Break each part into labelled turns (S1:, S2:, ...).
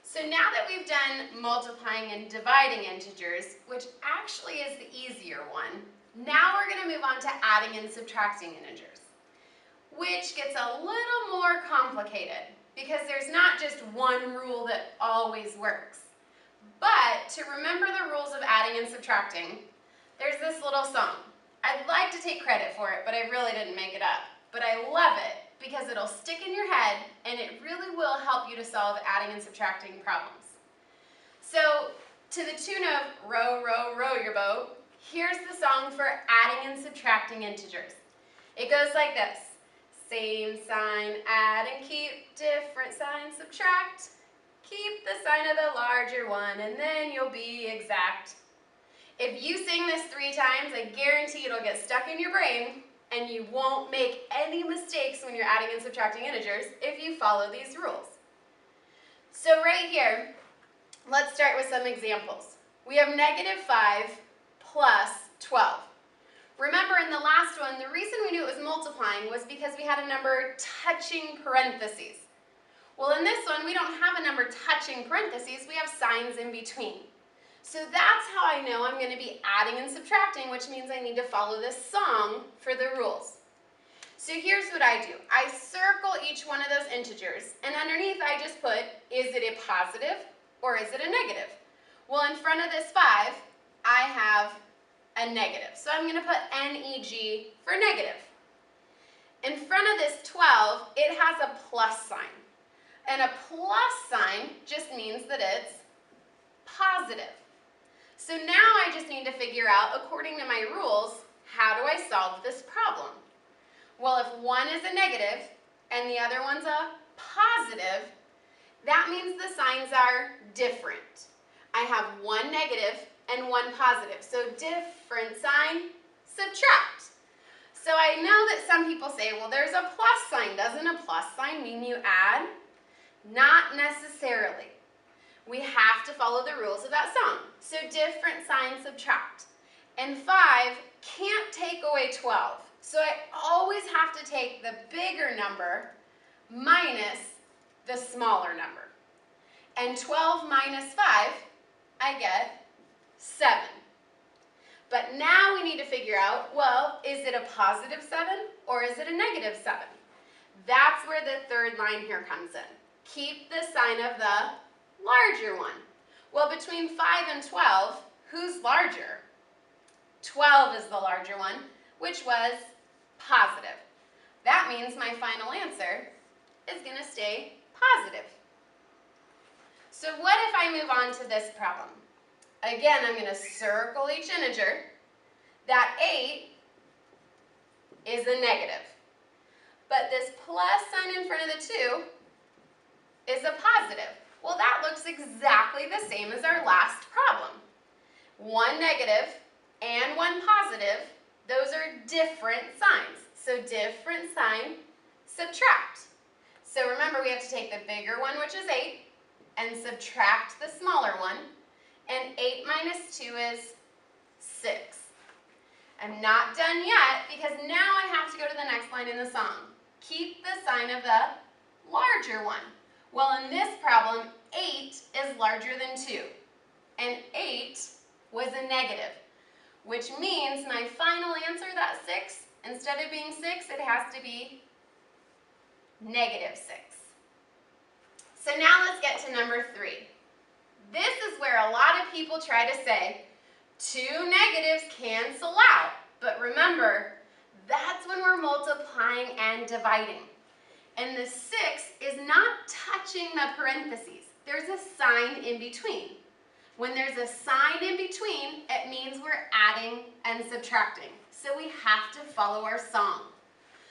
S1: So now that we've done multiplying and dividing integers, which actually is the easier one, now we're going to move on to adding and subtracting integers, which gets a little more complicated because there's not just one rule that always works. But to remember the rules of adding and subtracting, there's this little song. I'd like to take credit for it, but I really didn't make it up. But I love it because it'll stick in your head and it really will help you to solve adding and subtracting problems. So, to the tune of row, row, row your boat, here's the song for adding and subtracting integers. It goes like this. Same sign, add and keep, different sign, subtract. Keep the sign of the larger one and then you'll be exact. If you sing this 3 times, I guarantee it'll get stuck in your brain and you won't make any mistakes when you're adding and subtracting integers if you follow these rules. So right here, let's start with some examples. We have -5 plus 12. Remember in the last one, the reason we knew it was multiplying was because we had a number touching parentheses. Well, in this one, we don't have a number touching parentheses, we have signs in between. So that's how I know I'm going to be adding and subtracting, which means I need to follow this song for the rules. So here's what I do. I circle each one of those integers, and underneath I just put, is it a positive or is it a negative? Well, in front of this 5, I have a negative. So I'm going to put NEG for negative. In front of this 12, it has a plus sign. And a plus sign just means that it's positive. So now I just need to figure out, according to my rules, how do I solve this problem? Well, if one is a negative and the other one's a positive, that means the signs are different. I have one negative and one positive. So different sign, subtract. So I know that some people say, well, there's a plus sign. Doesn't a plus sign mean you add? Not necessarily. We have to follow the rules of that song. So different sign, subtract. And 5 can't take away 12. So I always have to take the bigger number minus the smaller number. And 12 minus 5, I get 7. But now we need to figure out, well, is it a positive 7 or is it a negative 7? That's where the third line here comes in. Keep the sign of the larger one. Well, between 5 and 12, who's larger? 12 is the larger one, which was positive. That means my final answer is going to stay positive. So what if I move on to this problem? Again, I'm going to circle each integer. That 8 is a negative. But this plus sign in front of the 2 is a positive. Well, that looks exactly the same as our last problem. One negative and one positive, those are different signs. So different sign, subtract. So remember, we have to take the bigger one, which is 8, and subtract the smaller one. And 8 minus 2 is 6. I'm not done yet because now I have to go to the next line in the song. Keep the sign of the larger one. Well, in this problem, 8 is larger than 2. And 8 was a negative, which means my final answer, that 6, instead of being 6, it has to be -6. So now let's get to number 3. This is where a lot of people try to say, 2 negatives cancel out. But remember, that's when we're multiplying and dividing. And the 6 is not touching the parentheses. There's a sign in between. When there's a sign in between, it means we're adding and subtracting. So we have to follow our song.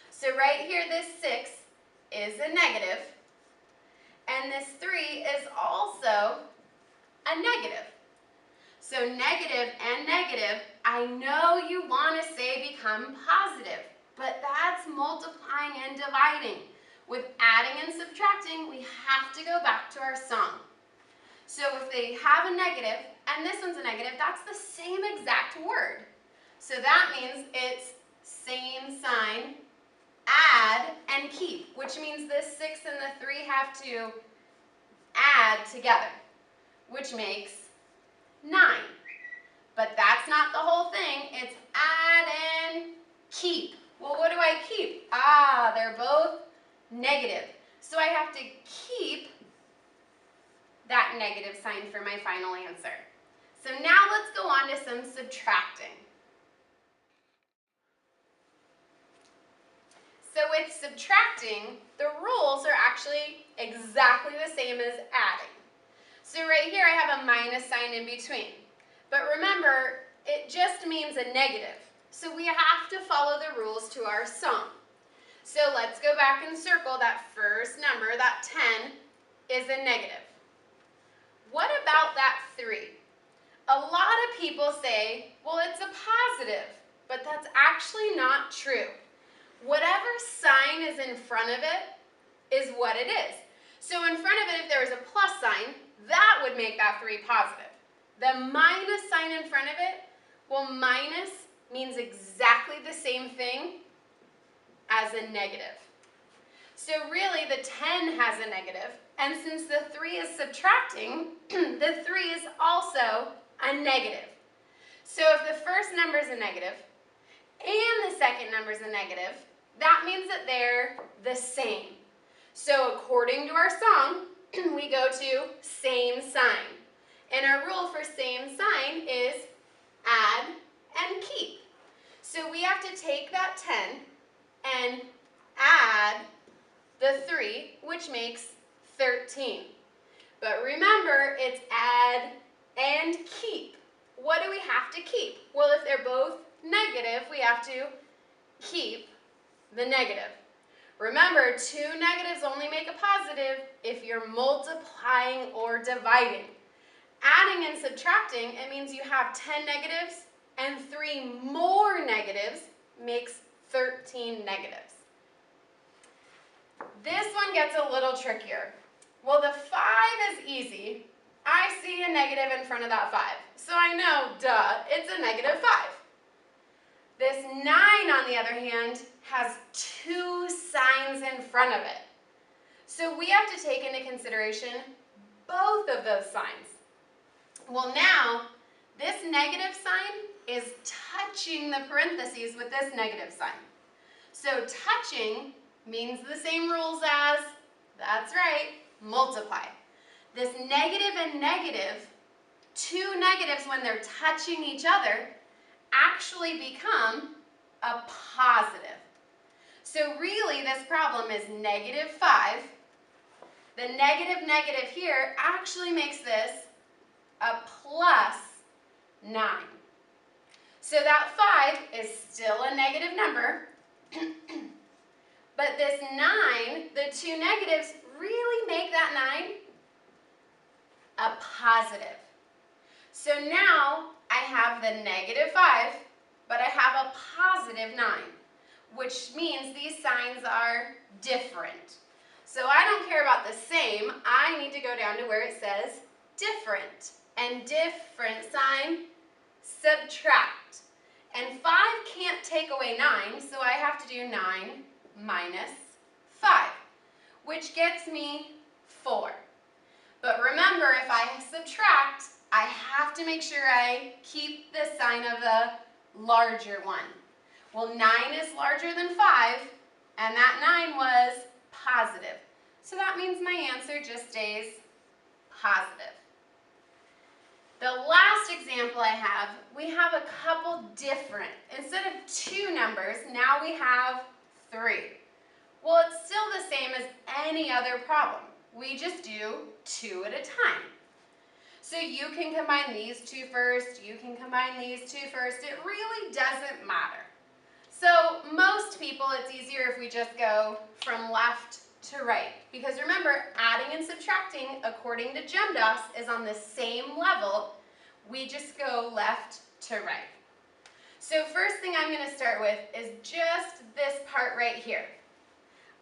S1: So right here, this 6 is a negative. And this 3 is also a negative. So negative and negative, I know you want to say become positive, but that's multiplying and dividing. With adding and subtracting, we have to go back to our song. So if they have a negative, and this one's a negative, that's the same exact word. So that means it's same sign, add, and keep, which means this 6 and the 3 have to add together, which makes 9. But that's not the whole thing. It's add and keep. Well, what do I keep? Ah, they're both negative. So I have to keep that negative sign for my final answer. So now let's go on to some subtracting. So with subtracting, the rules are actually exactly the same as adding. So right here I have a minus sign in between. But remember, it just means a negative. So we have to follow the rules to our sum. So let's go back and circle that first number, that 10, is a negative. What about that 3? A lot of people say, well, it's a positive, but that's actually not true. Whatever sign is in front of it is what it is. So in front of it, if there was a plus sign, that would make that 3 positive. The minus sign in front of it, well, minus means exactly the same thing as a negative. So really, the 10 has a negative, and since the 3 is subtracting, the 3 is also a negative. So if the first number is a negative, and the second number is a negative, that means that they're the same. So according to our song, we go to same sign. And our rule for same sign is add and keep. So we have to take that 10 and add the 3, which makes 13. But remember, it's add and keep. What do we have to keep? Well, if they're both negative, we have to keep the negative. Remember, 2 negatives only make a positive if you're multiplying or dividing. Adding and subtracting, it means you have 10 negatives and 3 more negatives makes 13 negatives. This one gets a little trickier. Well, the 5 is easy. I see a negative in front of that 5. So I know, duh, it's a negative 5. This 9, on the other hand, has 2 signs in front of it. So we have to take into consideration both of those signs. Well, now, this negative sign is touching the parentheses with this negative sign. So touching means the same rules as, that's right, multiply. This negative and negative, 2 negatives when they're touching each other, actually become a positive. So really this problem is negative 5. The negative negative here actually makes this a plus 9. So that 5 is still a negative number, but this 9, the 2 negatives really make that 9 a positive. So now I have the negative 5, but I have a positive 9, which means these signs are different. So I don't care about the same, I need to go down to where it says different. And different sign, subtract. And 5 can't take away 9, so I have to do 9 minus 5, which gets me 4. But remember, if I subtract, I have to make sure I keep the sign of the larger one. Well, 9 is larger than 5, and that 9 was positive. So that means my answer just stays positive. The last example I have, we have a couple different. Instead of 2 numbers, now we have 3. Well, it's still the same as any other problem. We just do 2 at a time. So you can combine these 2 first, you can combine these 2 first. It really doesn't matter. So most people, it's easier if we just go from left to right. Because remember, adding and subtracting, according to GEMDAS, is on the same level. We just go left to right. So first thing I'm going to start with is just this part right here.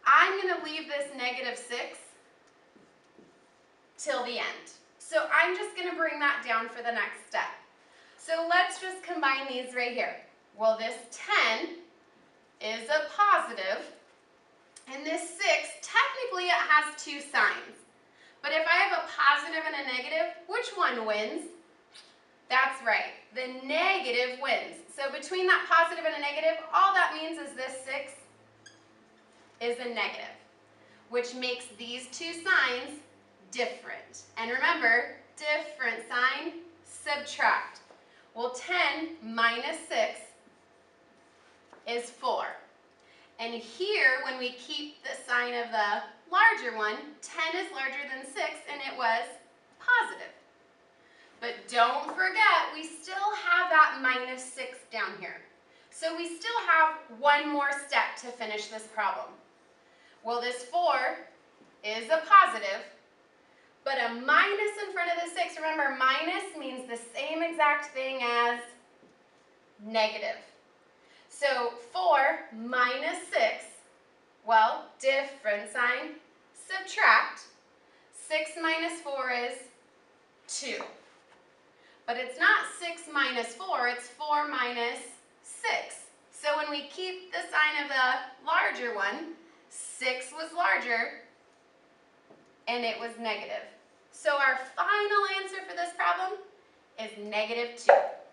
S1: I'm going to leave this negative 6 till the end. So I'm just going to bring that down for the next step. So let's just combine these right here. Well, this 10 is a positive, and this 6, technically it has 2 signs. But if I have a positive and a negative, which one wins? That's right, the negative wins. So between that positive and a negative, all that means is this 6 is a negative, which makes these two signs different. And remember, different sign, subtract. Well, 10 minus 6 is 4. And here, when we keep the sign of the larger one, 10 is larger than 6, and it was positive. But don't forget, we still have that minus 6 down here. So we still have one more step to finish this problem. Well, this 4 is a positive, but a minus in front of the 6, remember, minus means the same exact thing as negative. So 4 minus 6, well, different sign, subtract. 6 minus 4 is 2. But it's not 6 minus 4, it's 4 minus 6. So when we keep the sign of the larger one, 6 was larger, and it was negative. So our final answer for this problem is -2.